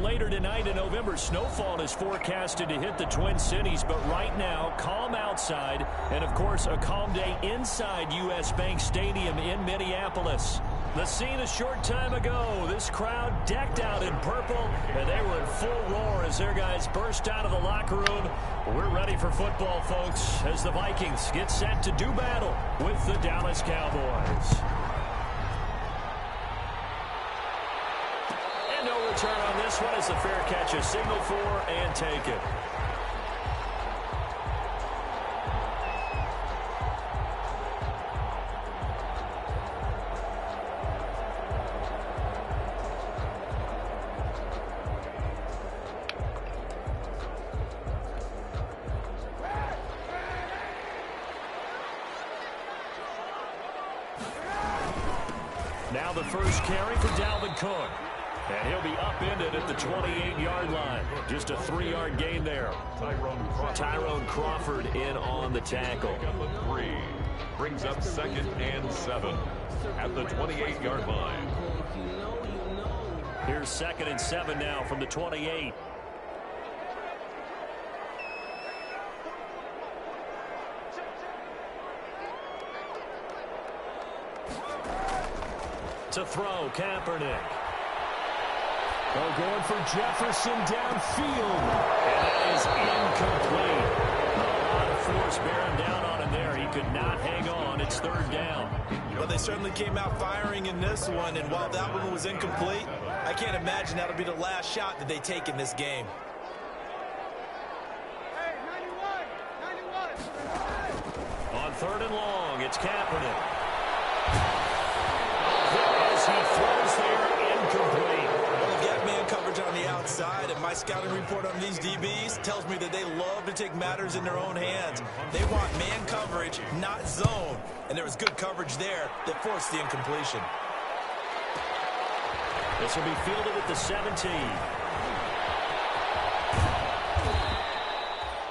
later tonight in November, snowfall is forecasted to hit the Twin Cities, but right now, calm outside, and of course, a calm day inside U.S. Bank Stadium in Minneapolis. The scene a short time ago, this crowd decked out in purple, and they were in full roar as their guys burst out of the locker room. We're ready for football, folks, as the Vikings get set to do battle with the Dallas Cowboys. And no return on this one as the fair catch is signaled for and taken. Now the first carry for Dalvin Cook. And he'll be upended at the 28-yard line. Just a 3-yard gain there. Tyrone Crawford in on the tackle. Brings up 2nd and 7 at the 28-yard line. Here's 2nd and 7 now from the 28. To throw, Kaepernick. Going for Jefferson downfield. And that is incomplete. A lot of force bearing down on him there. He could not hang on. It's 3rd down. Well, they certainly came out firing in this one, and while that one was incomplete, I can't imagine that'll be the last shot that they take in this game. Hey, 91. On 3rd and long, it's Kaepernick. As he throws there, incomplete. Well, they've got man coverage on the outside, and my scouting report on these DBs tells me that they love to take matters in their own hands. They want man coverage, not zone. And there was good coverage there that forced the incompletion. This will be fielded at the 17.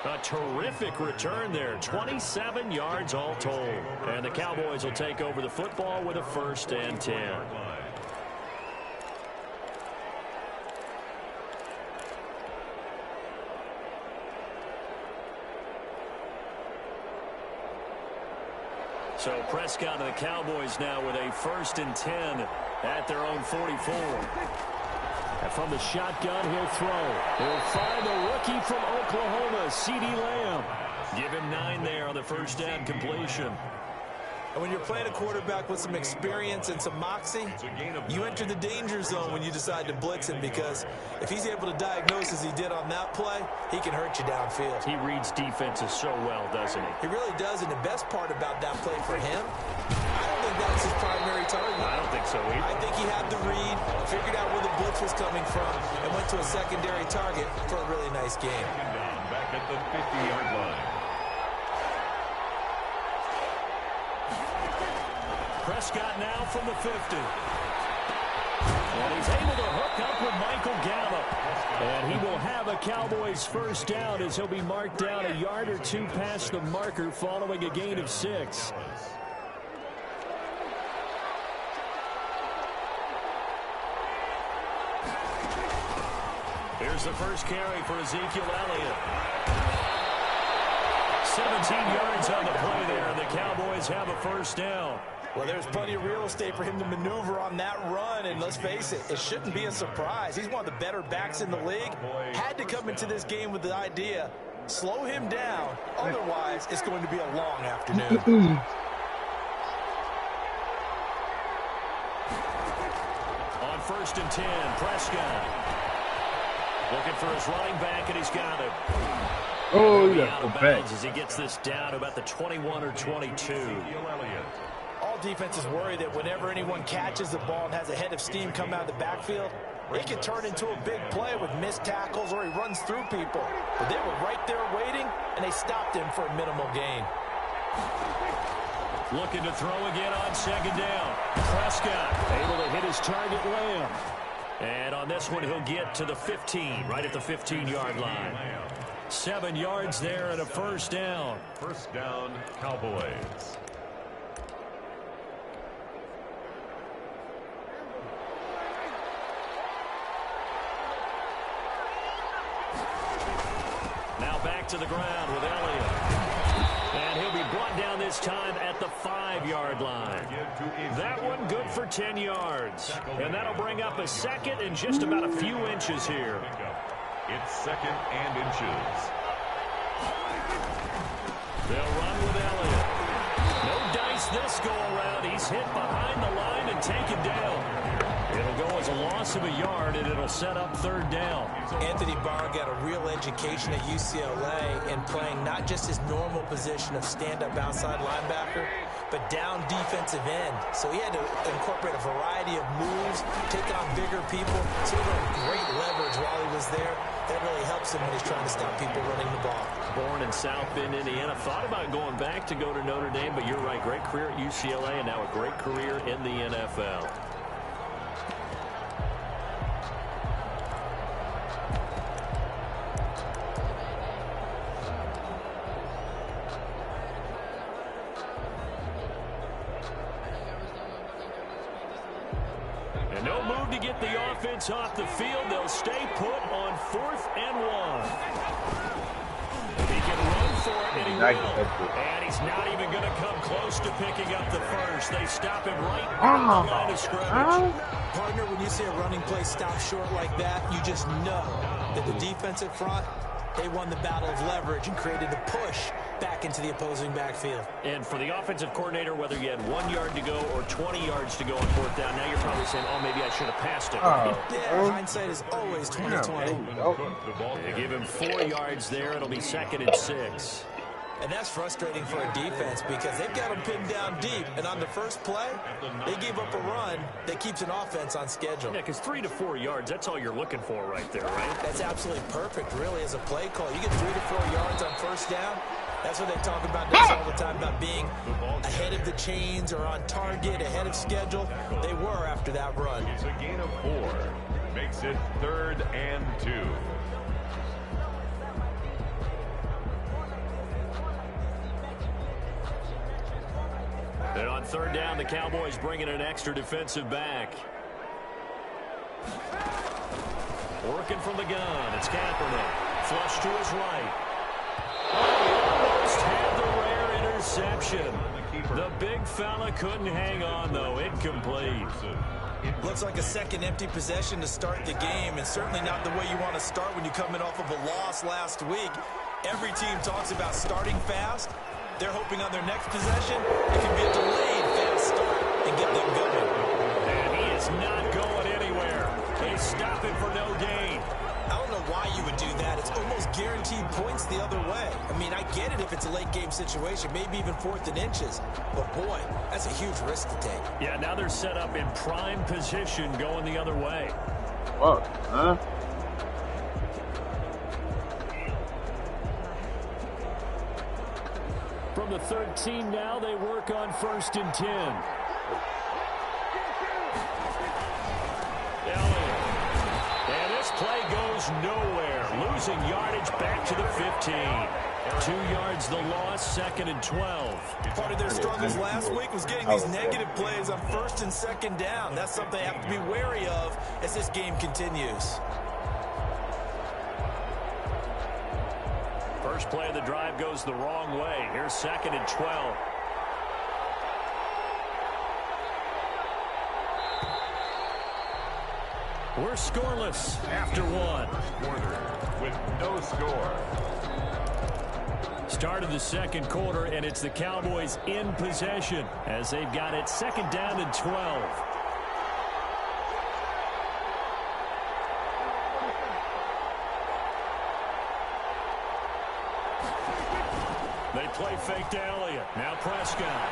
A terrific return there. 27 yards all told. And the Cowboys will take over the football with a 1st and 10. So Prescott and the Cowboys now with a 1st and 10 at their own 44. And from the shotgun, he'll throw. He'll find the rookie from Oklahoma, CeeDee Lamb. Give him 9 there on the 1st down completion. And when you're playing a quarterback with some experience and some moxie, you enter the danger zone when you decide to blitz him, because if he's able to diagnose as he did on that play, he can hurt you downfield. He reads defenses so well, doesn't he? He really does, and the best part about that play for him, I don't think that was his primary target. I don't think so either. I think he had the read, figured out where the blitz was coming from, and went to a secondary target for a really nice game. Back at the 50-yard line. Prescott now from the 50. And he's able to hook up with Michael Gallup. And he will have a Cowboys 1st down as he'll be marked down a yard or 2 past the marker following a gain of 6. Here's the first carry for Ezekiel Elliott. 17 yards on the play there, and the Cowboys have a 1st down. Well, there's plenty of real estate for him to maneuver on that run, and let's face it, it shouldn't be a surprise. He's one of the better backs in the league. Had to come into this game with the idea, slow him down, otherwise it's going to be a long afternoon. On 1st and 10, Prescott looking for his running back, and he's got it. Oh, Out yeah, of bounds as he gets this down to about the 21 or 22. All defenses worry that whenever anyone catches the ball and has a head of steam come out of the backfield, it can turn into a big play with missed tackles or he runs through people. But they were right there waiting, and they stopped him for a minimal gain. Looking to throw again on 2nd down. Prescott able to hit his target, Lamb. And on this one, he'll get to the 15, right at the 15-yard line. 7 yards there and a 1st down. 1st down, Cowboys. to the ground with Elliott. And he'll be brought down this time at the 5-yard line. That one good for 10 yards. And that'll bring up a second and just about a few inches here. It's second and inches. They'll run with Elliott. No dice this go around. He's hit behind the line and taken down. It'll go as a loss of a yard, and it'll set up third down. Anthony Barr got a real education at UCLA in playing not just his normal position of stand-up outside linebacker, but down defensive end. So he had to incorporate a variety of moves, take on bigger people. So he got great leverage while he was there. That really helps him when he's trying to stop people running the ball. Born in South Bend, Indiana. Thought about going back to go to Notre Dame, but you're right. Great career at UCLA and now a great career in the NFL. And no move to get the offense off the field. They'll stay put on 4th and 1. He can run for it, and he will. And he's not even going to come close to picking up the first. They stop him right on the line of scrimmage. Partner, when you see a running play stop short like that, you just know that the defensive front, they won the battle of leverage and created a push back into the opposing backfield. And for the offensive coordinator, whether you had 1 yard to go or 20 yards to go on 4th down, now you're probably saying, oh, maybe I should have passed it. Yeah, hindsight is always 20/20. They give him 4 yards there. It'll be 2nd and 6. And that's frustrating for a defense because they've got them pinned down deep. And on the first play, they gave up a run that keeps an offense on schedule. Yeah, because 3 to 4 yards, that's all you're looking for right there, right? That's absolutely perfect, really, as a play call. You get 3 to 4 yards on first down. That's what they talk about this all the time, about being ahead of the chains or on target, ahead of schedule. They were after that run. It's a gain of 4. Makes it 3rd and 2. And on 3rd down, the Cowboys bring in an extra defensive back. Working from the gun, it's Kaepernick. Flush to his right. Almost had the rare interception. The big fella couldn't hang on, though. Incomplete. Looks like a second empty possession to start the game, and certainly not the way you want to start when you're coming off of a loss last week. Every team talks about starting fast. They're hoping on their next possession it can be a delayed fast start and get them going. And he is not going anywhere. They stop him for no gain. I don't know why you would do that. It's almost guaranteed points the other way. I mean, I get it if it's a late game situation, maybe even 4th and inches. But, boy, that's a huge risk to take. Yeah, now they're set up in prime position going the other way. Whoa, huh? From the 13 now, they work on 1st and 10. Elliott. And this play goes nowhere. Losing yardage back to the 15. 2 yards the loss, 2nd and 12. Part of their struggles last week was getting these negative plays on 1st and 2nd down. That's something they have to be wary of as this game continues. First play of the drive goes the wrong way. Here's 2nd and 12. We're scoreless after 1. Quarter with no score. Start of the 2nd quarter, and it's the Cowboys in possession as they've got it 2nd down and 12. They play fake to Elliott. Now Prescott.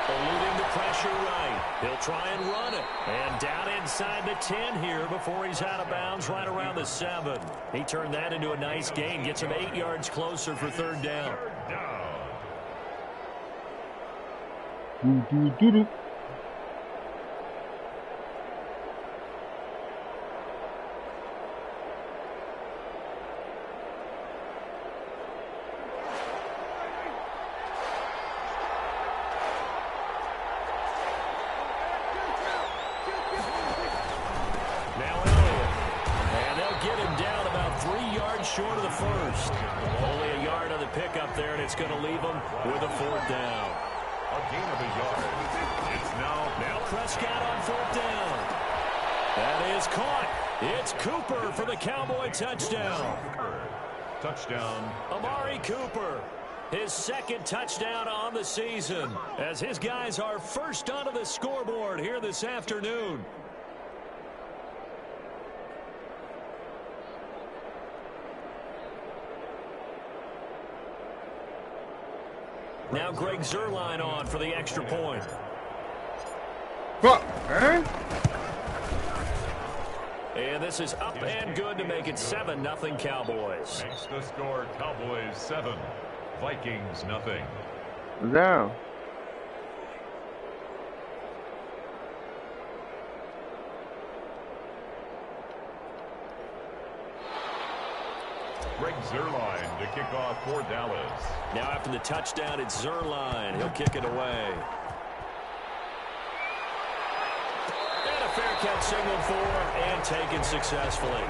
Eluding the pressure right. He'll try and run it. And down inside the 10 here before he's out of bounds right around the 7. He turned that into a nice gain. Gets him 8 yards closer for 3rd down. Short of the first. Only a pickup there, and it's going to leave them with a 4th down. A gain of a yard. It's now Prescott on 4th down. That is caught. It's Cooper for the Cowboy touchdown. touchdown. Amari Cooper, his 2nd touchdown on the season, as his guys are first onto the scoreboard here this afternoon. Now Greg Zuerlein on for the extra point. Fuck, man. And this is up and good to make it 7-0 Cowboys. Makes the score Cowboys 7, Vikings nothing. Down. Greg Zuerlein to kick off for Dallas. Now after the touchdown, it's Zuerlein. He'll kick it away. And a fair catch signaled for and taken successfully.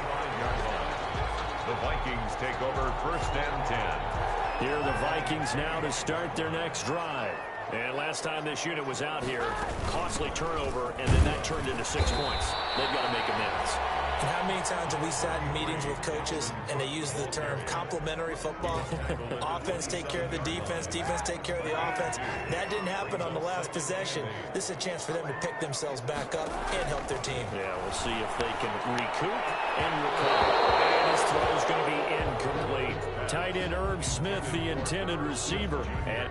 The Vikings take over 1st and 10. Here are the Vikings now to start their next drive. And last time this unit was out here, costly turnover, and then that turned into 6 points. They've got to make amends. And how many times have we sat in meetings with coaches and they use the term complementary football? Offense take care of the defense, defense take care of the offense. That didn't happen on the last possession. This is a chance for them to pick themselves back up and help their team. Yeah, we'll see if they can recoup and recover. And his throw is going to be incomplete. Tight end Irv Smith, the intended receiver. And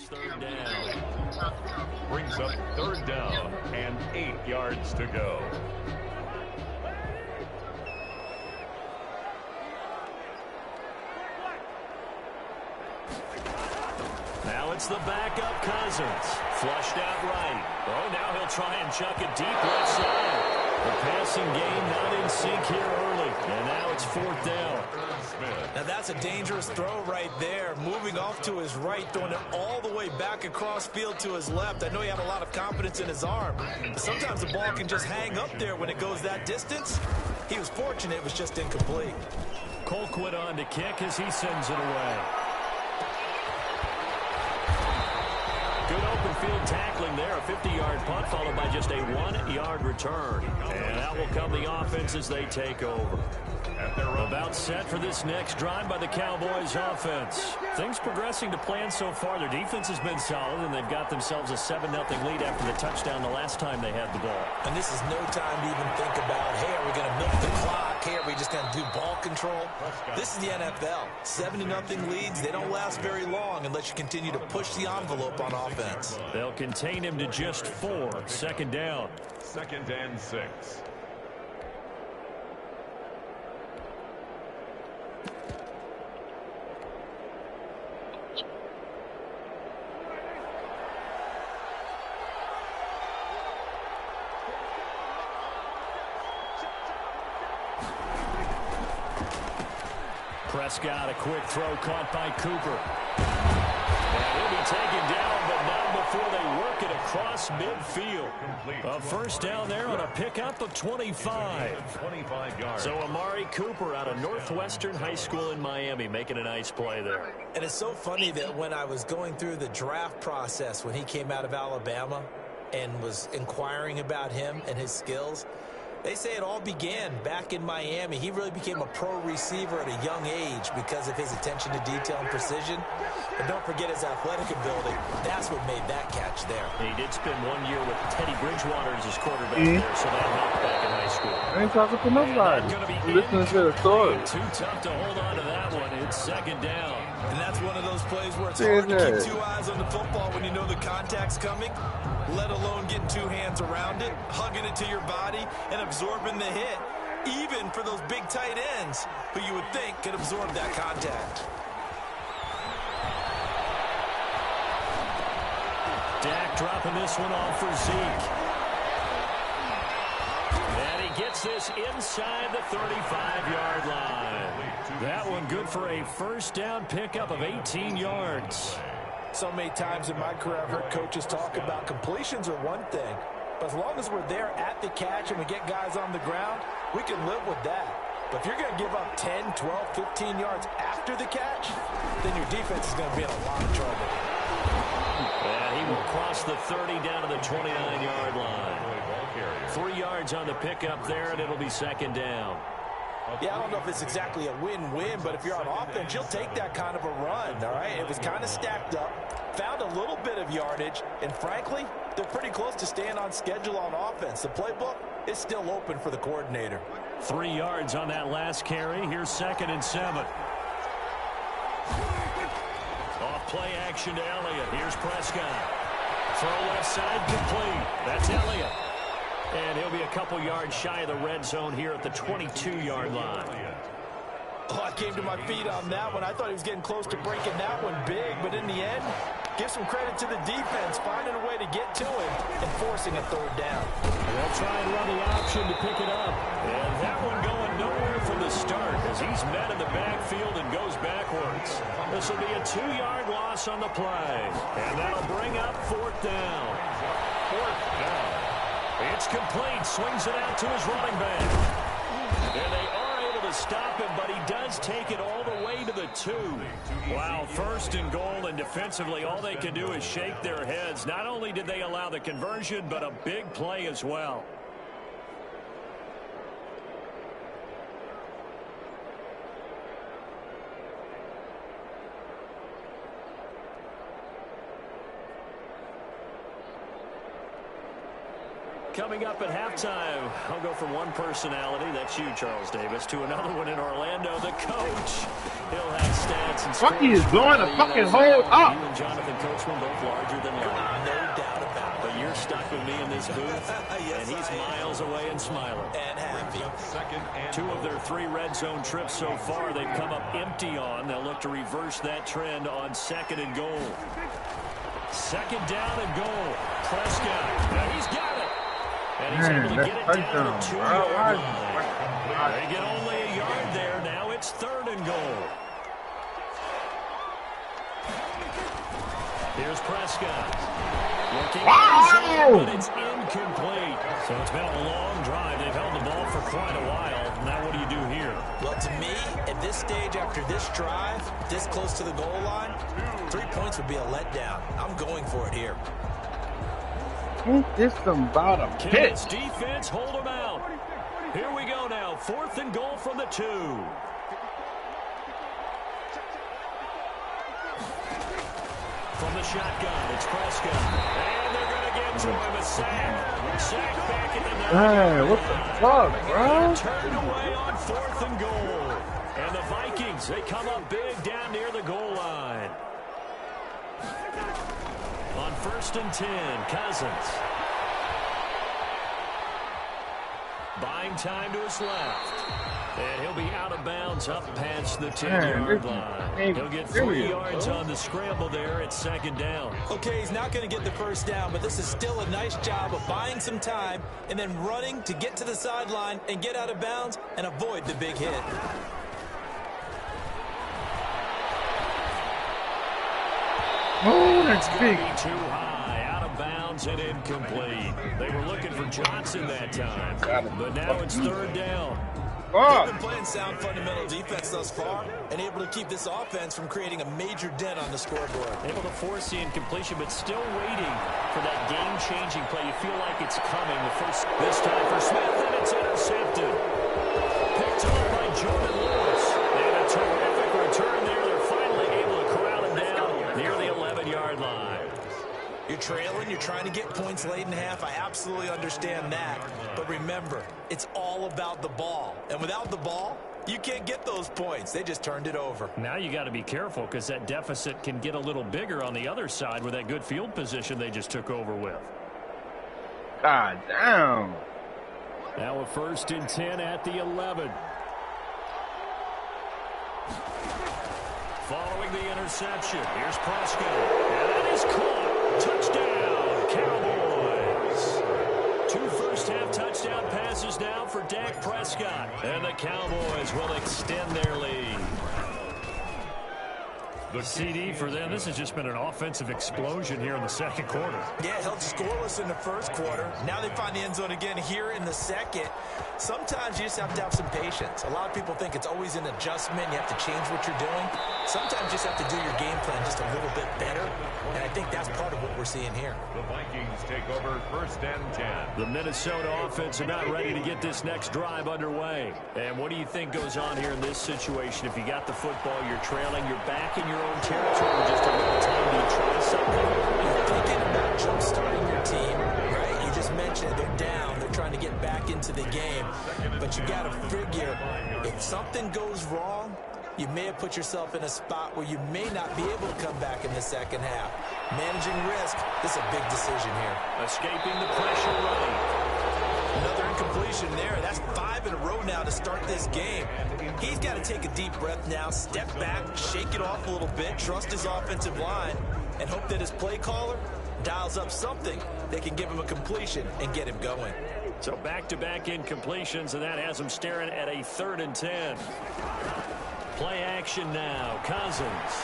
third down. Brings up 3rd down and 8 yards to go. Now it's the backup Cousins. Flushed out right. Oh, now he'll try and chuck it deep left side. The passing game not in sync here early. And now it's 4th down. Now that's a dangerous throw right there. Moving off to his right, throwing it all the way back across field to his left. I know he had a lot of confidence in his arm, but sometimes the ball can just hang up there when it goes that distance. He was fortunate it was just incomplete. Colquitt on to kick as he sends it away. Good open field tackling there. A 50-yard punt followed by just a 1-yard return. And that will come the offense as they take over. About set for this next drive by the Cowboys offense. Things progressing to plan so far. Their defense has been solid, and they've got themselves a 7-0 lead after the touchdown the last time they had the ball. And this is no time to even think about, hey, are we going to milk the clock? Hey, are we just going to do ball control? This is the NFL. 7-0 leads, they don't last very long unless you continue to push the envelope on offense. They'll contain him to just 4. 2nd down. 2nd and 6. Prescott, a quick throw caught by Cooper. And he'll be taken down, but not before they work it across midfield. A 1st down there on a pickup of 25. 25 yards. So Amari Cooper out of Northwestern High School in Miami making a nice play there. And it's so funny that when I was going through the draft process when he came out of Alabama and was inquiring about him and his skills, they say it all began back in Miami. He really became a pro receiver at a young age because of his attention to detail and precision. But don't forget his athletic ability. That's what made that catch there. He did spend 1 year with Teddy Bridgewater as his quarterback there, so that helped back in high school. I ain't talking to nobody. I'm listening to the story. Too tough to hold on to that one. It's 2nd down. And that's one of those plays where it's hard to keep 2 eyes on the football when you know the contact's coming, let alone getting 2 hands around it, hugging it to your body, and absorbing the hit, even for those big tight ends who you would think could absorb that contact. Dak dropping this one off for Zeke. And he gets this inside the 35-yard line. That one good for a 1st down pickup of 18 yards. So many times in my career, I've heard coaches talk about completions are one thing, but as long as we're there at the catch and we get guys on the ground, we can live with that. But if you're going to give up 10, 12, 15 yards after the catch, then your defense is going to be in a lot of trouble. And he will cross the 30 down to the 29-yard line. 3 yards on the pickup there, and it'll be second down. Yeah, I don't know if it's exactly a win-win, but if you're on offense, you'll take that kind of a run, all right? It was kind of stacked up, found a little bit of yardage, and frankly, they're pretty close to staying on schedule on offense. The playbook is still open for the coordinator. 3 yards on that last carry. Here's 2nd and 7. Off play action to Elliott. Here's Prescott. Throw left side complete. That's Elliott. And he'll be a couple yards shy of the red zone here at the 22-yard line. Oh, I came to my feet on that one. I thought he was getting close to breaking that one big, but in the end, give some credit to the defense, finding a way to get to him and forcing a third down. They'll try and run the option to pick it up. And that one going nowhere from the start as he's met in the backfield and goes backwards. This will be a 2-yard loss on the play. And that'll bring up 4th down. 4th down. It's complete. Swings it out to his running back. And they are able to stop him, but he does take it all the way to the 2. Wow, 1st and goal, and defensively all they can do is shake their heads. Not only did they allow the conversion, but a big play as well. Coming up at halftime, I'll go from one personality, that's you, Charles Davis, to another one in Orlando, the coach. He'll have stats and scores. What he is doing to fucking hold up? You and Jonathan Coachman both larger than life. No doubt about it. But you're stuck with me in this booth, Yes, and he's miles away and smiling. And happy. 2 of their 3 red zone trips so far, they've come up empty on. They'll look to reverse that trend on 2nd and goal. 2nd down and goal. Prescott. Now he's got it. And he's able to get it down to the 2-yard line. They get only a yard there. Now it's 3rd and goal. Here's Prescott. Looking but it's incomplete. So it's been a long drive. They've held the ball for quite a while. Now what do you do here? Well, to me, at this stage after this drive, this close to the goal line, 3 points would be a letdown. I'm going for it here. Ain't this some bottom pitch? Kansas defense, hold them out. Here we go now. 4th and goal from the 2. From the shotgun, it's Prescott. And they're going to get to him a sack. Sack back in the 9. Hey, what the fuck, bro? Turned away on 4th and goal. And the Vikings, they come up big down near the goal line. On 1st and 10, Cousins. Buying time to his left. And he'll be out of bounds up past the 10-yard line. He'll get 3 yards on the scramble there at 2nd down. Okay, he's not going to get the first down, but this is still a nice job of buying some time and then running to get to the sideline and get out of bounds and avoid the big hit. Oh, that's big. Too high, out of bounds and incomplete. They were looking for Johnson that time, but now it's 3rd down. They've been playing sound fundamental defense thus far and able to keep this offense from creating a major dent on the scoreboard. Able to force the incompletion, but still waiting for that game-changing play. You feel like it's coming. This time for Smith, and it's intercepted. Picked up by Jordan Lewis. And a terrific return there. They're finally able to corral him down near the 11-yard line. You're trailing, you're trying to get points late in half. I absolutely understand that. But remember, it's all about the ball. And without the ball, you can't get those points. They just turned it over. Now you got to be careful because that deficit can get a little bigger on the other side with that good field position they just took over with. God damn. Now a 1st and 10 at the 11. Following the interception, here's Prescott. And that is caught. Touchdown, Cowboys. 2 first-half touchdown passes now for Dak Prescott. And the Cowboys will extend their lead. The CD for them, this has just been an offensive explosion here in the second quarter. Yeah, held scoreless in the first quarter. Now they find the end zone again here in the second. Sometimes you just have to have some patience. A lot of people think it's always an adjustment. You have to change what you're doing. Sometimes you just have to do your game plan just a little bit better. And I think that's part of what we're seeing here. The Vikings take over 1st and 10. The Minnesota offense about ready to get this next drive underway. And what do you think goes on here in this situation? If you got the football, you're trailing, you're back in your own territory with just a little time to try something? You're thinking about jump-starting your team, right? You just mentioned they're down. They're trying to get back into the game. But you got to figure, if something goes wrong, you may have put yourself in a spot where you may not be able to come back in the second half. Managing risk, this is a big decision here. Escaping the pressure running. Another incompletion there. That's 5 in a row now to start this game. He's got to take a deep breath now, step back, shake it off a little bit, trust his offensive line, and hope that his play caller dials up something that can give him a completion and get him going. So back-to-back incompletions, and that has him staring at a 3rd and 10. Play action now. Cousins.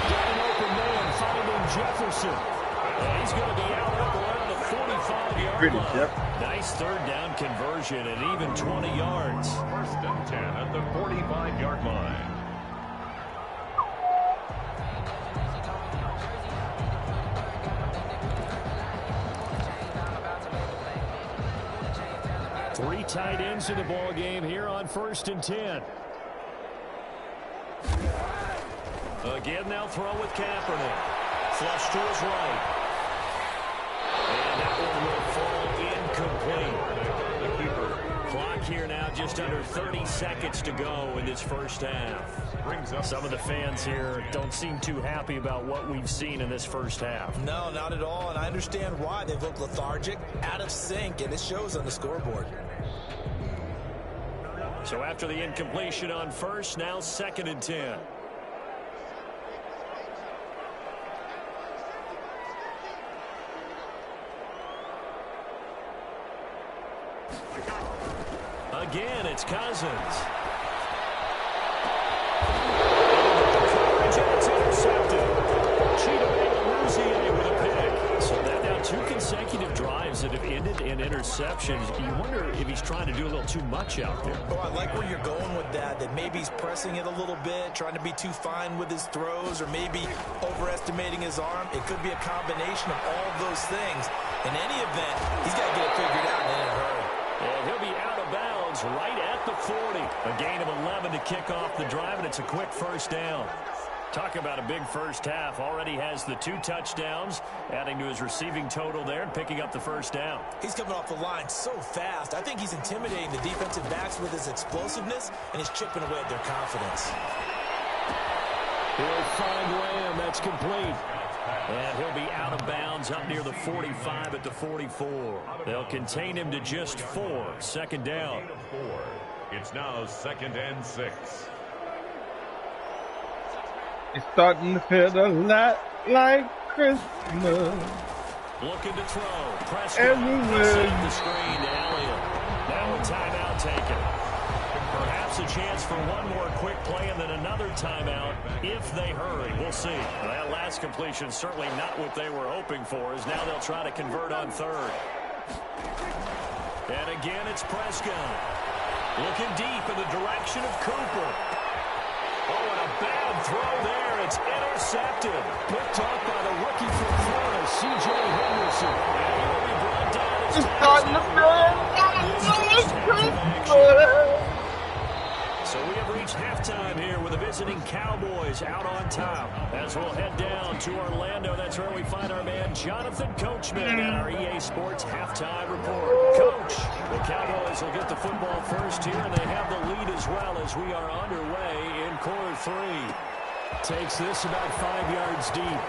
Got an open man finding Jefferson. And he's going to be out up around the 45-yard line. Nice 3rd down conversion and even 20 yards. 1st and 10 at the 45-yard line. Three tight ends in the ball game here on 1st and 10. Again, they'll throw with Kaepernick. Flush to his right. And that one will fall incomplete. Clock here now, just under 30 seconds to go in this first half. Some of the fans here don't seem too happy about what we've seen in this first half. No, not at all, and I understand why. They look lethargic, out of sync, and it shows on the scoreboard. So after the incompletion on 1st, now 2nd and 10. Again, it's Cousins. It's intercepted. With a pick. So that now 2 consecutive drives that have ended in interceptions. You wonder if he's trying to do a little too much out there. Oh, I like where you're going with that maybe he's pressing it a little bit, trying to be too fine with his throws, or maybe overestimating his arm. It could be a combination of all of those things. In any event, he's got to get it figured out in a hurry. And he'll be out of bounds right at the 40. A gain of 11 to kick off the drive, and it's a quick 1st down. Talk about a big first half. Already has the 2 touchdowns, adding to his receiving total there and picking up the 1st down. He's coming off the line so fast. I think he's intimidating the defensive backs with his explosiveness, and he's chipping away at their confidence. He'll find Lamb. That's complete. And he'll be out of bounds up near the 45 at the 44. They'll contain him to just 4. 2nd down. It's now 2nd and 6. It's starting to feel a lot like Christmas. Looking to throw. Prescott. Everywhere. The screen to Elliott. Now a timeout taken. Perhaps a chance for one more quick play and then another timeout if they hurry. We'll see. That last completion certainly not what they were hoping for, as now they'll try to convert on 3rd. And again, it's Prescott. Looking deep in the direction of Cooper. Oh, and a bad throw there. It's intercepted. Picked off by the rookie from Florida, C.J. Henderson. And he will be brought down. It's starting to feel like Christmas. So we have reached halftime here with the visiting Cowboys out on top. As we'll head down to Orlando, that's where we find our man Jonathan Coachman at our EA Sports Halftime Report. Coach, the Cowboys will get the football first here, and they have the lead as well as we are underway in quarter 3. Takes this about 5 yards deep.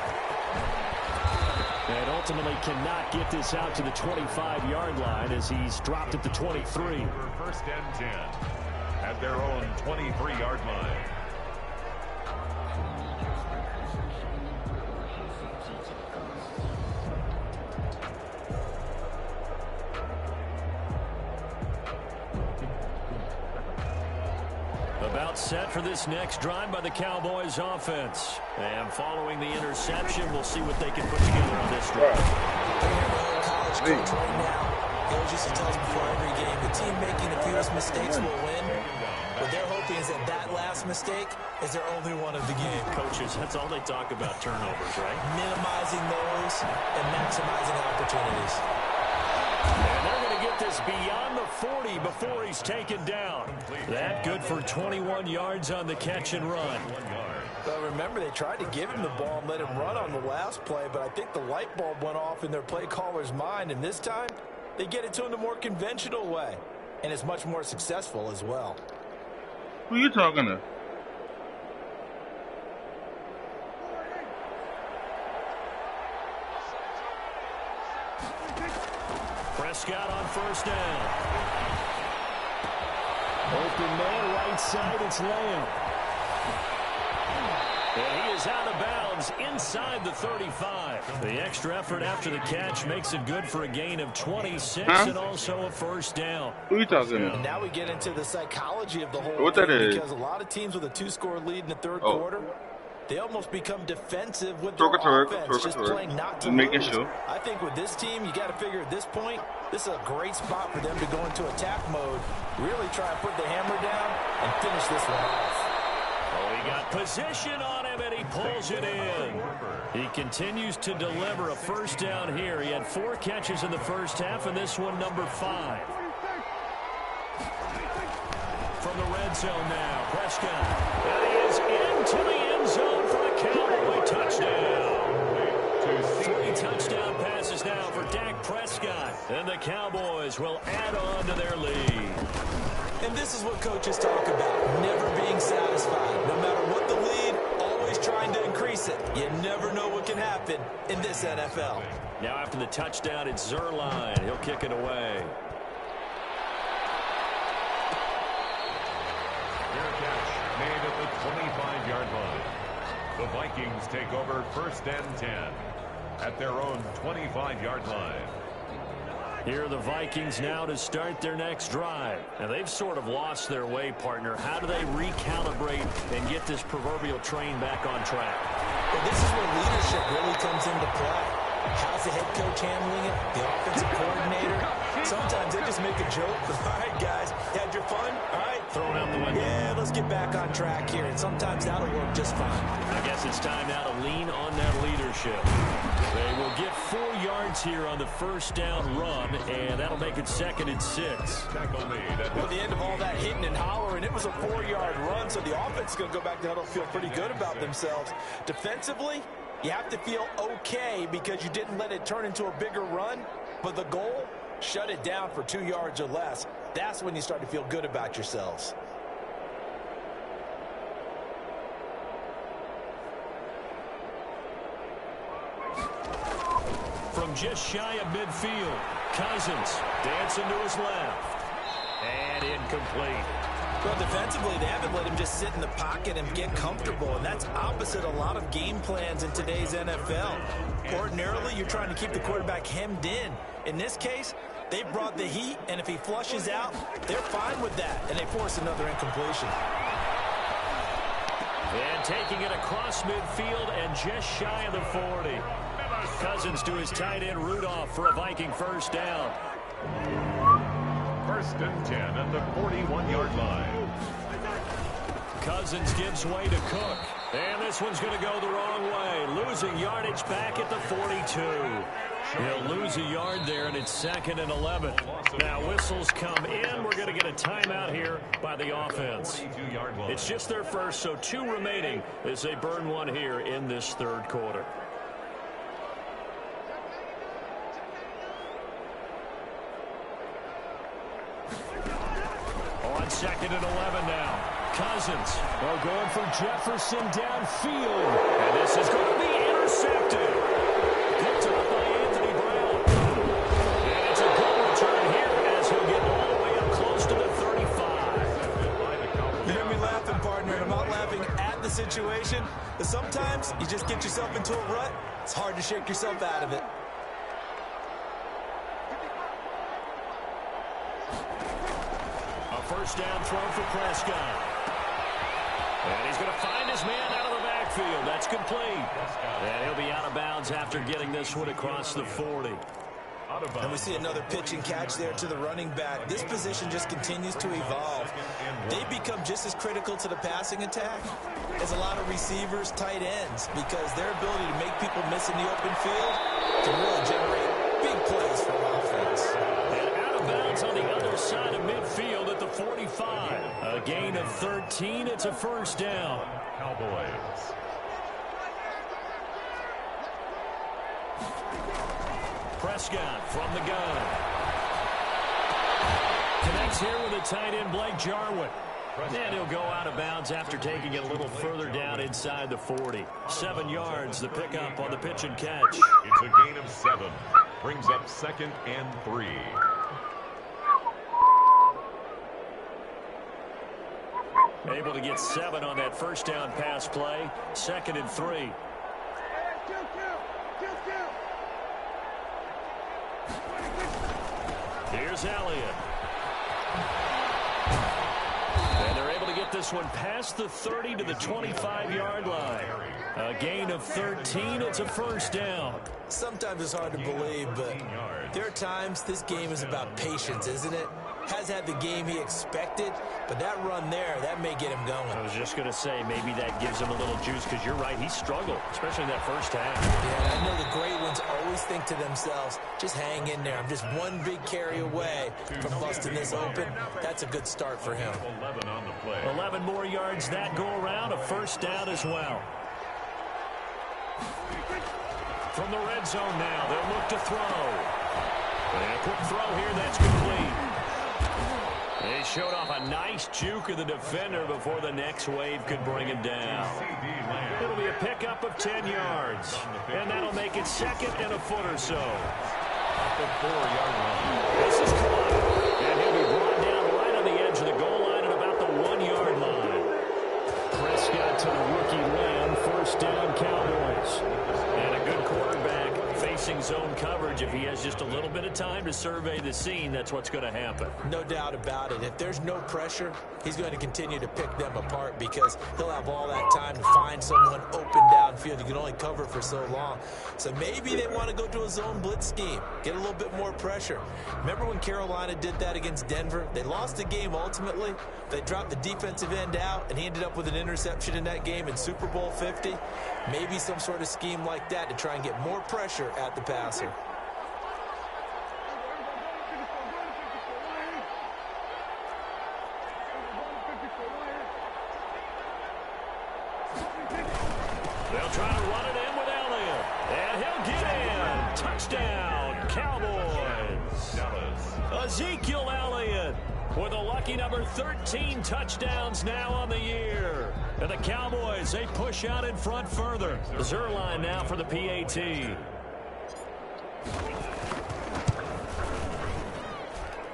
And ultimately cannot get this out to the 25-yard line as he's dropped at the 23. 1st and 10. At their own 23-yard line. About timeout set for this next drive by the Cowboys offense. And following the interception, we'll see what they can put together on this drive. College coach right now. Coach used to tell us before every game, the team making the fewest mistakes will win. What they're hoping is that last mistake is their only one of the game. Coaches, that's all they talk about, turnovers, right? Minimizing those and maximizing opportunities. And they're going to get this beyond the 40 before he's taken down. That good for 21 yards on the catch and run. But remember, they tried to give him the ball and let him run on the last play, but I think the light bulb went off in their play caller's mind, and this time they get it to him the more conventional way, and it's much more successful as well. Who are you talking to? Prescott on first down. Open man right side, it's Lamb. And he is out of bounds inside the 35. The extra effort after the catch makes it good for a gain of 26 and also a first down. Who are you talking to? Now we get into the psychology of the whole What that thing, is? because a lot of teams with a 2-score lead in the third quarter, they almost become defensive with their offense, just playing not to lose. Sure. I think with this team, you got to figure at this point, this is a great spot for them to go into attack mode, really try and put the hammer down and finish this one off. Oh, he got position on him, and he pulls it in. He continues to deliver a first down here. He had 4 catches in the first half, and this one number 5. From the red zone now, Prescott. And he is into the end zone for a Cowboy touchdown. 3 touchdown passes now for Dak Prescott. And the Cowboys will add on to their lead. And this is what coaches talk about, never being satisfied. No matter what the lead, always trying to increase it. You never know what can happen in this NFL. Now after the touchdown, it's Zerline. He'll kick it away. Their catch made at the 25-yard line. The Vikings take over first and 10 at their own 25-yard line. Here are the Vikings now to start their next drive. And they've sort of lost their way, partner. How do they recalibrate and get this proverbial train back on track? Well, this is where leadership really comes into play. How's the head coach handling it? The offensive coordinator? Sometimes they just make a joke. All right, guys, you had your fun? All right. Throw it out the window. Yeah, let's get back on track here. And sometimes that'll work just fine. I guess it's time now to lean on that leadership. They will get 4 yards here on the first down run, and that'll make it 2nd and 6. Well, at the end of all that hitting and hollering, it was a 4-yard run, so the offense is going to go back to huddle, feel pretty good about themselves. Defensively, you have to feel okay because you didn't let it turn into a bigger run, but the goal, shut it down for 2 yards or less. That's when you start to feel good about yourselves. From just shy of midfield, Cousins dancing to his left. And incomplete. Well, defensively, they haven't let him just sit in the pocket and get comfortable, and that's opposite a lot of game plans in today's NFL. Ordinarily, you're trying to keep the quarterback hemmed in. In this case, they brought the heat, and if he flushes out, they're fine with that, and they force another incompletion. And taking it across midfield and just shy of the 40. Cousins to his tight end Rudolph for a Viking first down. First and 10 at the 41-yard line. Cousins gives way to Cook. And this one's going to go the wrong way. Losing yardage back at the 42. He'll lose a yard there, and it's 2nd and 11. Now whistles come in. We're going to get a timeout here by the offense. It's just their first, so 2 remaining as they burn one here in this third quarter. On 2nd and 11 now. Cousins going for Jefferson downfield. And this is going to be intercepted. Picked up by Anthony Brown. And it's a good return here as he'll get all the way up close to the 35. You hear me laughing, partner, and I'm not laughing at the situation, but sometimes you just get yourself into a rut. It's hard to shake yourself out of it. First down throw for Prescott. And he's going to find his man out of the backfield. That's complete. And he'll be out of bounds after getting this one across the 40. And we see another pitch and catch there to the running back. This position just continues to evolve. They become just as critical to the passing attack as a lot of receivers, tight ends, because their ability to make people miss in the open field can really generate big plays for offense. And out of bounds on the other side of midfield at the 45. A gain of 13. It's a first down. Cowboys. Prescott from the gun. Connects here with a tight end, Blake Jarwin. And he'll go out of bounds after taking it a little further down inside the 40. 7 yards, the pickup on the pitch and catch. It's a gain of 7. Brings up 2nd and 3. Able to get 7 on that first down pass play. 2nd and 3. Here's Elliott. And they're able to get this one past the 30 to the 25-yard line. A gain of 13. It's a first down. Sometimes it's hard to believe, but there are times this game is about patience, isn't it? Has had the game he expected, but that run there, that may get him going. I was just going to say, maybe that gives him a little juice, because you're right, he struggled, especially in that first half. Yeah, I know the great ones always think to themselves, just hang in there. I'm just one big carry away from busting this open. That's a good start for him. 11 on the play. 11 more yards that go around, a first down as well. From the red zone now, they'll look to throw. And a quick throw here, that's complete. They showed off a nice juke of the defender before the next wave could bring him down. It'll be a pickup of 10 yards. And that'll make it 2nd and a foot or so. At the 4-yard line. This is caught. And he'll be brought down right on the edge of the goal line at about the 1-yard line. Prescott to the rookie Lamb. First down, Cowboys. And a good quarterback facing zone coverage. If he has just a little bit of time to survey the scene, that's what's going to happen. No doubt about it. If there's no pressure, he's going to continue to pick them apart because he'll have all that time to find someone open downfield. You can only cover for so long. So maybe they want to go to a zone blitz scheme, get a little bit more pressure. Remember when Carolina did that against Denver? They lost the game ultimately. They dropped the defensive end out, and he ended up with an interception in that game in Super Bowl 50. Maybe some sort of scheme like that to try and get more pressure at the passer. They'll try to run it in with Elliott. And he'll get in. Touchdown, Cowboys. Ezekiel Elliott with a lucky number 13 touchdowns now on the year. And the Cowboys, they push out in front further. Zerline now for the PAT.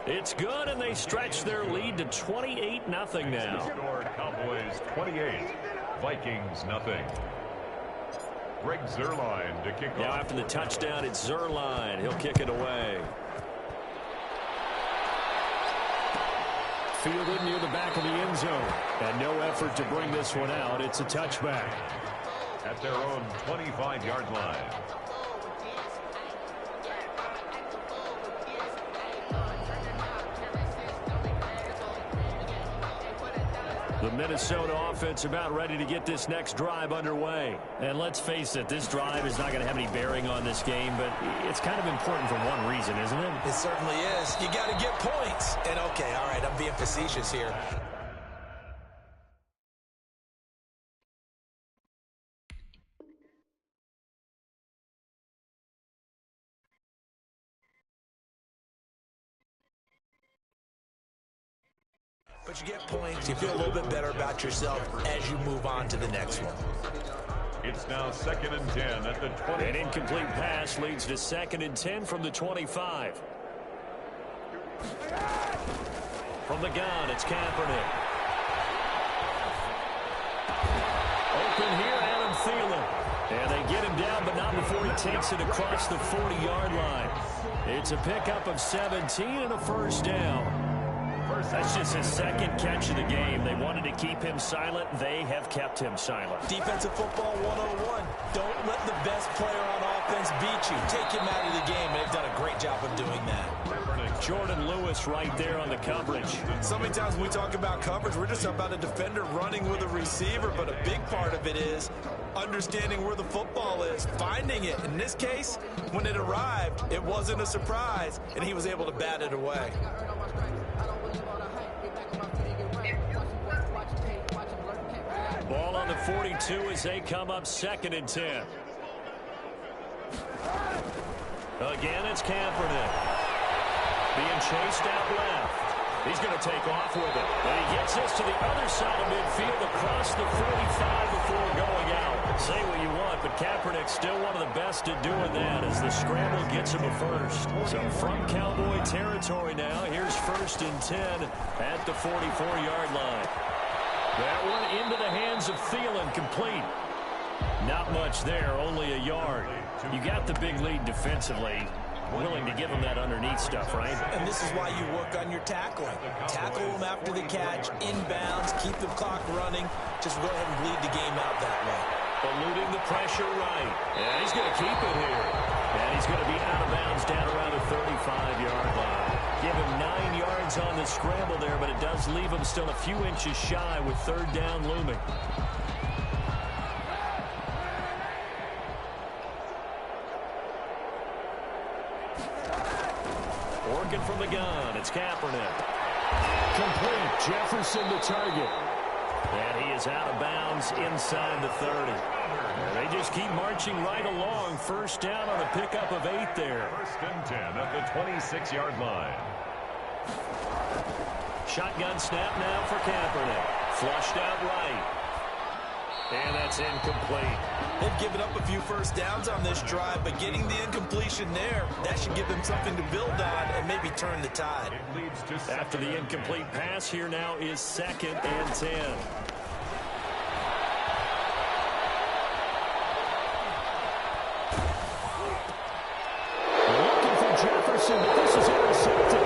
It's good, and they stretch their lead to 28-0 now. Score Cowboys 28, Vikings nothing. Greg Zerline to kick off. Now after the touchdown, it's Zerline. He'll kick it away. Fielded near the back of the end zone. And no effort to bring this one out. It's a touchback. At their own 25-yard line. The Minnesota offense about ready to get this next drive underway. And let's face it, this drive is not going to have any bearing on this game, but it's kind of important for one reason, isn't it? It certainly is. You got to get points. And okay, all right, I'm being facetious here. But you get points, you feel a little bit better about yourself as you move on to the next one. It's now 2nd and 10 at the 20. An incomplete pass leads to 2nd and 10 from the 25. From the gun, it's Kaepernick. Open here, Adam Thielen. And they get him down, but not before he takes it across the 40-yard line. It's a pickup of 17 and a first down. That's just his second catch of the game. They wanted to keep him silent. They have kept him silent. Defensive football 101. Don't let the best player on offense beat you. Take him out of the game, and they've done a great job of doing that. Jordan Lewis right there on the coverage. So many times when we talk about coverage, we're just about a defender running with a receiver, but a big part of it is understanding where the football is, finding it. In this case, when it arrived, it wasn't a surprise, and he was able to bat it away. Ball on the 42 as they come up 2nd and 10. Again, it's Kaepernick. Being chased out left. He's going to take off with it. And he gets this to the other side of midfield across the 45 before going out. Say what you want, but Kaepernick's still one of the best at doing that as the scramble gets him a first. So from Cowboy territory now, here's 1st and 10 at the 44-yard line. That one into the hands of Thielen, complete. Not much there, only a yard. You got the big lead defensively. Willing to give him that underneath stuff, right? And this is why you work on your tackling. Tackle them after the catch, inbounds, keep the clock running. Just go ahead and bleed the game out that way. Eluding the pressure right. And he's going to keep it here. And he's going to be out of bounds down around the 35-yard line. Give him 9 yards on the scramble there, but it does leave him still a few inches shy with 3rd down looming. Working from the gun, it's Kaepernick. Complete, Jefferson the target. And he is out of bounds inside the 30. And they just keep marching right along. 1st down on a pickup of 8 there. 1st and 10 at the 26-yard line. Shotgun snap now for Kaepernick. Flushed out right. And that's incomplete. They've given up a few 1st downs on this drive, but getting the incompletion there, that should give them something to build on and maybe turn the tide. After the incomplete pass, here now is 2nd and 10. Looking for Jefferson, but this is intercepted.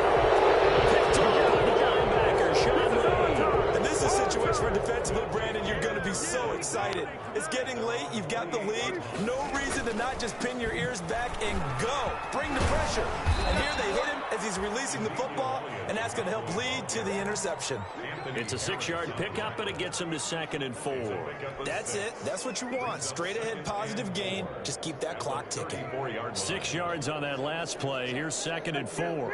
Picked off the linebacker, Sean. And this is a situation where defensively, Brandon, you're going to be so excited. It's getting late. You've got the lead. No reason to not just pin your ears back and go. Bring the pressure. And here they hit him as he's releasing the football, and that's going to help lead to the interception. It's a 6-yard pickup, and it gets him to 2nd and 4. That's it. That's what you want. Straight ahead, positive gain. Just keep that clock ticking. 6 yards on that last play. Here's 2nd and 4.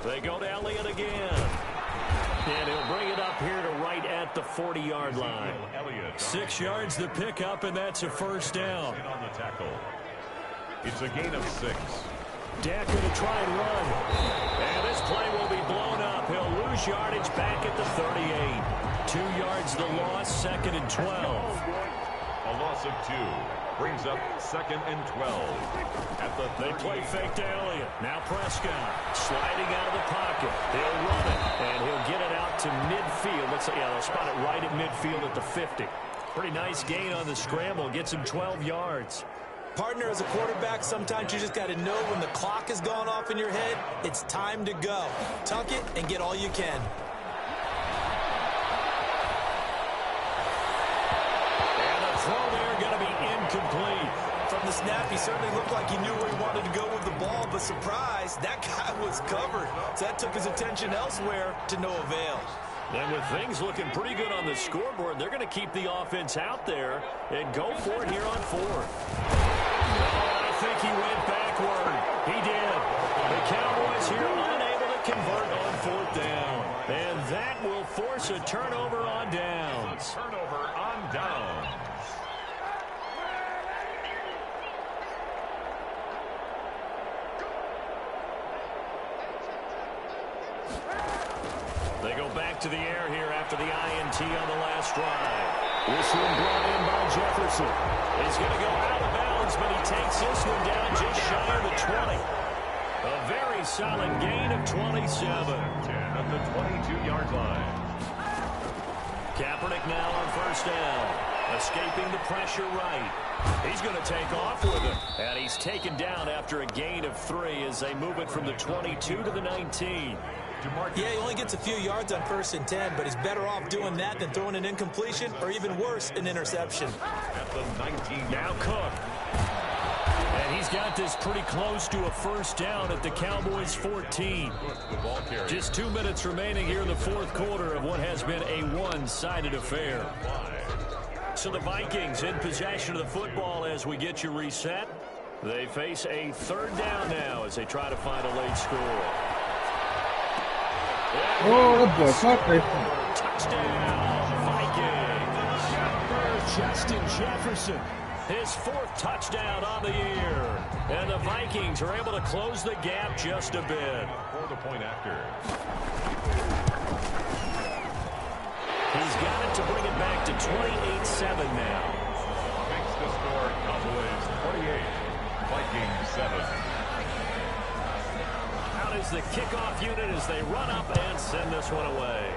They go to Elliott again. And he'll bring it up here to right at the 40-yard line. 6 yards the pickup, and that's a 1st down. It's a gain of 6. Dak going to try and run. And this play will be blown up. He'll lose yardage back at the 38. 2 yards the loss, 2nd and 12. A loss of 2 brings up 2nd and 12. At the they play fake to Elliott. Now Prescott sliding out of the pocket. He'll run it, and he'll get it out to midfield. Let's say, yeah, they'll spot it right at midfield at the 50. Pretty nice gain on the scramble. Gets him 12 yards. Partner, as a quarterback, sometimes you just got to know when the clock has gone off in your head, it's time to go. Tuck it and get all you can. And the throw there going to be incomplete. From the snap, he certainly looked like he knew where he wanted to go with the ball, but surprise, that guy was covered. So that took his attention elsewhere to no avail. And with things looking pretty good on the scoreboard, they're going to keep the offense out there and go for it here on 4th. I think he went backward. He did. The Cowboys here unable to convert on 4th down. And that will force a turnover on downs. Turnover on downs. They go back to the air here after the INT on the last drive. This one brought in by Jefferson. He's going to go out of bounds, but he takes this one down just shy of the 20. A very solid gain of 27. 10 at the 22-yard line. Kaepernick now on 1st down. Escaping the pressure right. He's going to take off with it. And he's taken down after a gain of 3 as they move it from the 22 to the 19. Yeah, he only gets a few yards on 1st and 10, but he's better off doing that than throwing an incompletion or even worse, an interception. At the 19. Now Cook. And he's got this pretty close to a first down at the Cowboys' 14. Just 2 minutes remaining here in the fourth quarter of what has been a one-sided affair. So the Vikings in possession of the football as we get you reset. They face a third down now as they try to find a late score. Oh, that boy caught that. Touchdown, Vikings. Justin Jefferson, his 4th touchdown on the year. And the Vikings are able to close the gap just a bit. For the point after. He's got it to bring it back to 28-7 now. Makes the score Cowboys 28, Vikings 7. Out is the kickoff unit as they run up and send this one away.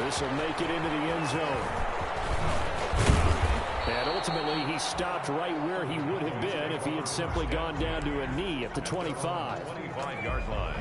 This will make it into the end zone. And ultimately, he stopped right where he would have been if he had simply gone down to a knee at the 25. 25-yard line.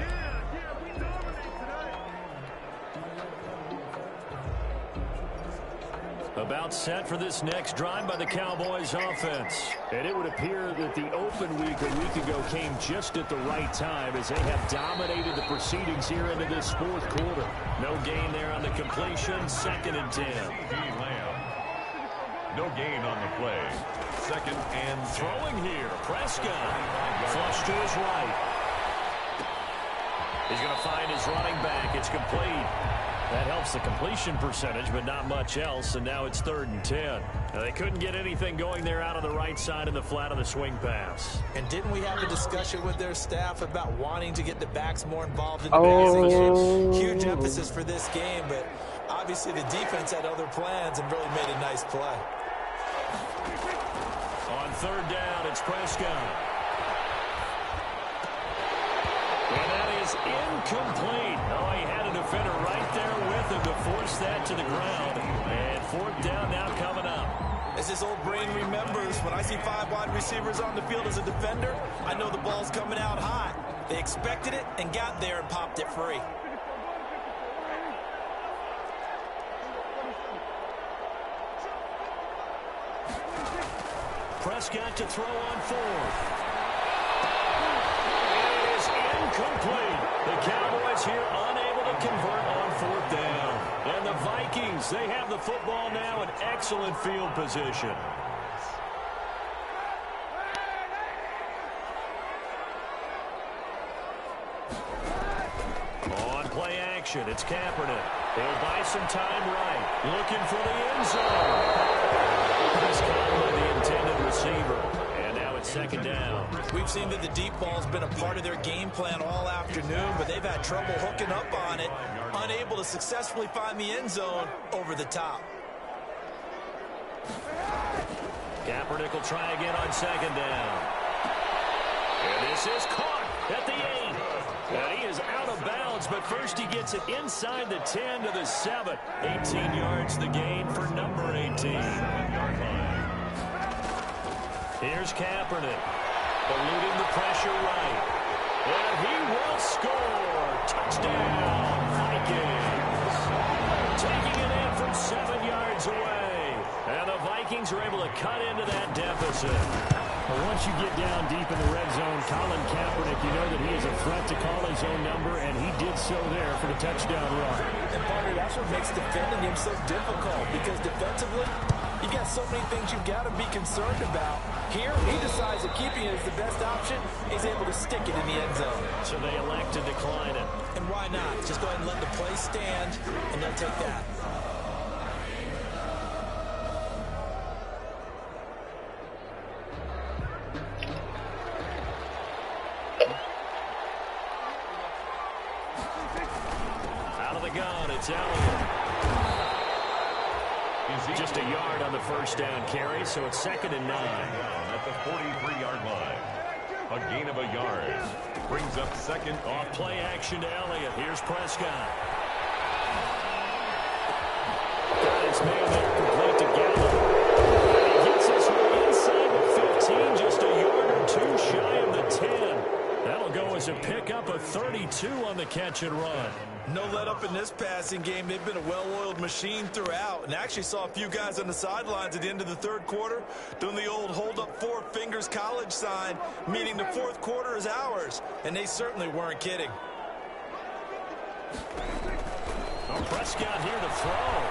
About set for this next drive by the Cowboys offense. And it would appear that the open week a week ago came just at the right time as they have dominated the proceedings here into this fourth quarter. No gain there on the completion, 2nd and 10. No gain on the play. 2nd and 10. Throwing here, Prescott. Flush to his right. He's going to find his running back. It's complete. That helps the completion percentage, but not much else, and now it's 3rd and 10. Now, they couldn't get anything going there out on the right side in the flat of the swing pass. And didn't we have a discussion with their staff about wanting to get the backs more involved in the passing game? Huge emphasis for this game, but obviously the defense had other plans and really made a nice play. On 3rd down, it's Prescott. And that is incomplete. Oh, he had a defender right there with him to force that to the ground. And 4th down now coming up. As his old brain remembers, when I see 5 wide receivers on the field as a defender, I know the ball's coming out hot. They expected it and got there and popped it free. Prescott to throw on 4th. Incomplete. The Cowboys here unable to convert on 4th down. And the Vikings, they have the football now in excellent field position. On play action, it's Kaepernick. He'll buy some time right. Looking for the end zone. He's caught by the intended receiver. And now it's 2nd down. We've seen that the deep ball's been a part of their game plan all afternoon, but they've had trouble hooking up on it, unable to successfully find the end zone over the top. Kaepernick will try again on 2nd down. And this is caught at the 8. And he is out of bounds, but first he gets it inside the 10 to the 7. 18 yards the gain for number 18. 7-yard line. Here's Kaepernick, eluding the pressure right. And he will score. Touchdown, Vikings. Taking it in from 7 yards away. And the Vikings are able to cut into that deficit. Well, once you get down deep in the red zone, Colin Kaepernick, you know that he is a threat to call his own number, and he did so there for the touchdown run. And partner, that's what makes defending him so difficult, because defensively, you got so many things you've got to be concerned about. Here, he decides that keeping it is the best option. He's able to stick it in the end zone. So they elect to decline it. And why not? Just go ahead and let the play stand, and they'll take that. Out of the gun, it's Elliott. Just a yard on the first down carry, so it's 2nd and 9. At the 43-yard line. A gain of a yard. Brings up 2nd. Off play action to Elliott. Here's Prescott. Got his man there complete to Gallup. And he gets this one inside the 15, just a yard or two shy of the 10. That'll go as a pickup of 32 on the catch and run. No let up in this passing game. They've been a well-oiled machine throughout. And actually saw a few guys on the sidelines at the end of the third quarter doing the old hold up four fingers college sign, meaning the fourth quarter is ours. And they certainly weren't kidding. Prescott here to throw.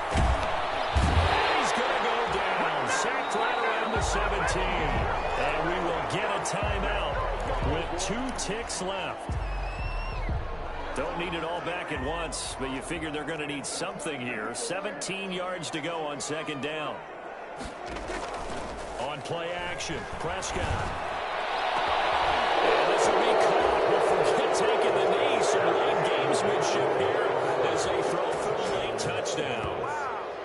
He's going to go down. Sacked right around the 17. And we will get a timeout with 2 ticks left. Don't need it all back at once, but you figure they're going to need something here. 17 yards to go on second down. On play action, Prescott. And this will be caught, but forget taking the knee. Some late gamesmanship here as they throw for the late touchdown.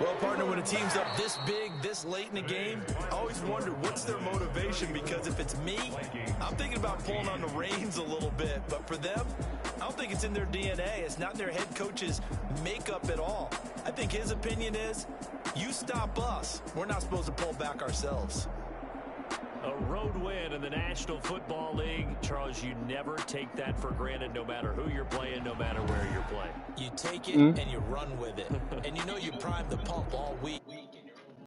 Well, partner, when a team's up this big, this late in the game, I always wonder what's their motivation, because if it's me, I'm thinking about pulling on the reins a little bit. But for them, I don't think it's in their DNA. It's not in their head coach's makeup at all. I think his opinion is, you stop us, we're not supposed to pull back ourselves. A road win in the National Football League. Charles, you never take that for granted, no matter who you're playing, no matter where you're playing. You take it and you run with it. And you know you primed the pump all week.